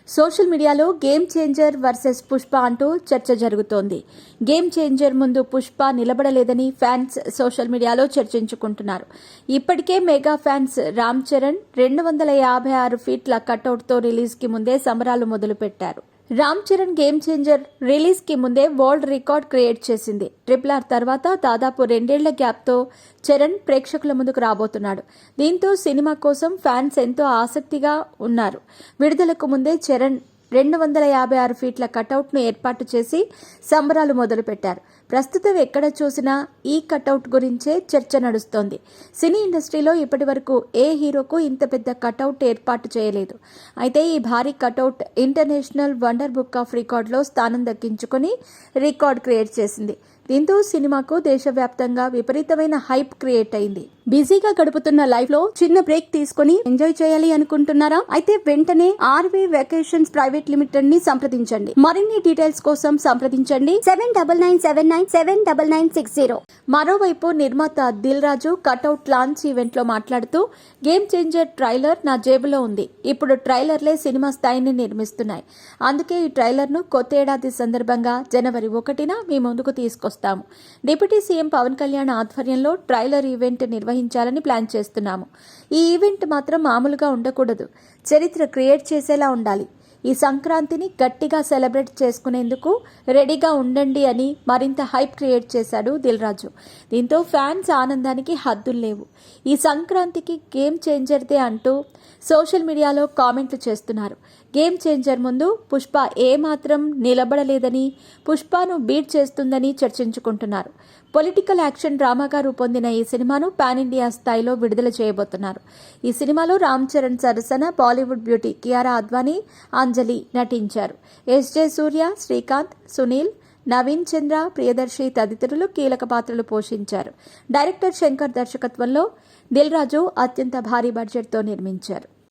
Social మీడియాలో game changer versus Pushpa అంటూ చర్చ జరుగుతోంది. గేమ్ చేంజర్ ముందు పుష్ప నిలబడలేదని ఫ్యాన్స్ సోషల్ మీడియాలో చర్చించుకుంటున్నారు. ఇప్పటికే మెగా ఫ్యాన్స్ రామ్ చరణ్ 256 ఫీట్ల కటౌట్తో రిలీజ్కి ముందే సంబరాలు మొదలుపెట్టారు. Ram Charan game changer release కి ముందే వరల్డ్ రికార్డ్ క్రియేట్ చేసింది. RRR తర్వాత దాదాపు 2 ఏళ్ల గ్యాప్తో చరణ్ ప్రేక్షకుల ముందుకు రాబోతున్నాడు. దీంతో సినిమా కోసం ఫ్యాన్స్ ఎంతో ఆసక్తిగా ఉన్నారు. విడుదలకు ముందే చరణ్ 256 ఫీట్ల కటౌట్ను ఏర్పాటు చేసి సంబరాలు మొదలుపెట్టారు. ప్రస్తుతం ఎక్కడ చూసినా ఈ కటౌట్ గురించే చర్చ నడుస్తోంది. సినీ ఇండస్ట్రీలో ఇప్పటి వరకు ఏ హీరోకు ఇంత పెద్ద కటౌట్ ఏర్పాటు చేయలేదు. అయితే ఈ భారీ cutout international wonder book of రికార్డులో స్థానం దక్కించుకుని రికార్డ్ క్రియేట్ చేసింది. దీంతో సినిమాకు దేశవ్యాప్తంగా విపరీతమైన హైప్ క్రియేట్ అయింది. బిజీగా గడుపుతున్న లైఫ్ లో చిన్న బ్రేక్ తీసుకుని ఎంజాయ్ చేయాలి అనుకుంటున్నారా? అయితే వెంటనే ఆర్వీ వెకేషన్స్ ప్రైవేట్ లిమిటెడ్ ని సంప్రదించండి. మరిన్ని డీటెయిల్స్ కోసం సంప్రదించండి 7997979960. మరోవైపు నిర్మాత Dil Raju cutout launch event లో మాట్లాడుతూ, గేమ్ చేంజర్ ట్రైలర్ నా జేబులో ఉంది. ఇప్పుడు ట్రైలర్లే సినిమా స్థాయిని నిర్మిస్తున్నాయి. అందుకే ఈ ట్రైలర్ ను కొత్త ఏడాది సందర్భంగా జనవరి 1న మీ ముందుకు తీసుకొస్తాము. డిప్యూటీ సీఎం పవన్ కళ్యాణ్ ఆధ్వర్యంలో ట్రైలర్ ఈవెంట్ నిర్వహించాలని ప్లాన్ చేస్తున్నాము. ఈ ఈవెంట్ మాత్రం మామూలుగా ఉండకూడదు, చరిత్ర క్రియేట్ చేసేలా ఉండాలి. ఈ సంక్రాంతిని గట్టిగా సెలబ్రేట్ చేసుకునేందుకు రెడీగా ఉండండి అని మరింత హైప్ క్రియేట్ చేశాడు దిల్ రాజు. దీంతో ఫ్యాన్స్ ఆనందానికి హద్దులు లేవు. ఈ సంక్రాంతికి గేమ్ చేంజర్దే అంటూ సోషల్ మీడియాలో కామెంట్లు చేస్తున్నారు. గేమ్ చేంజర్ ముందు పుష్ప ఏమాత్రం నిలబడలేదని, పుష్పను బీట్ చేస్తుందని చర్చించుకుంటున్నారు. పొలిటికల్ యాక్షన్ డ్రామాగా రూపొందిన ఈ సినిమాను పాన్ ఇండియా స్థాయిలో విడుదల చేయబోతున్నారు. ఈ సినిమాలో రామ్ చరణ్ సరసన బాలీవుడ్ బ్యూటీ కియారా అద్వానీ, అంజలి నటించారు. ఎస్జే సూర్య, శ్రీకాంత్, సునీల్, నవీన్ చంద్ర, ప్రియదర్శి తదితరులు కీలక పాత్రలు పోషించారు. డైరెక్టర్ శంకర్ దర్శకత్వంలో దిల్ రాజు అత్యంత భారీ బడ్జెట్తో నిర్మించారు.